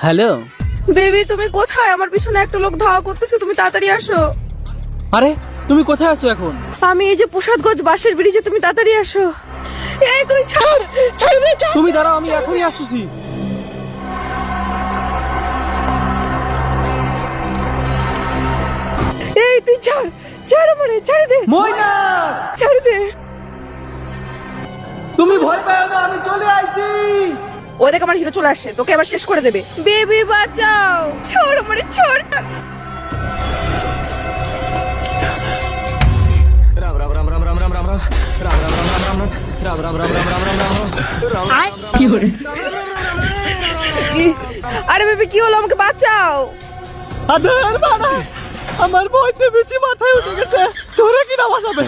Hello. Baby তুমি কোথায়? আমার পিছনে একটা লোক ধাওয়া করতেছে, তুমি তাড়াতাড়ি আসো। আরে তুমি কোথায় আছো এখন? আমি এই যে প্রসাদগঞ্জ বাসের ব্রিজে, তুমি তাড়াতাড়ি আসো। এই তুই ছাড়, ছাড় দে, ছাড়। তুমি দাঁড়াও, আমি এখনই আসতেছি। এই তুই ছাড়, ছাড় আমারে, ছাড় দে, ময়না, ছাড় দে। তুমি ভয় পাও না, আমি চলে আইছি। ও দেখ আমার হিরো চলে আসে, তোকে আবার শেষ করে দেবে। বেবি বাঁচাও, ছাড় আমারে, ছাড়। আরে বেবি কি হলো, আমাকে বাঁচাও। আদের বানা, আমার বইতে বেশি মাথায় উঠে গেছে, তোরে কি না বাঁচাবে?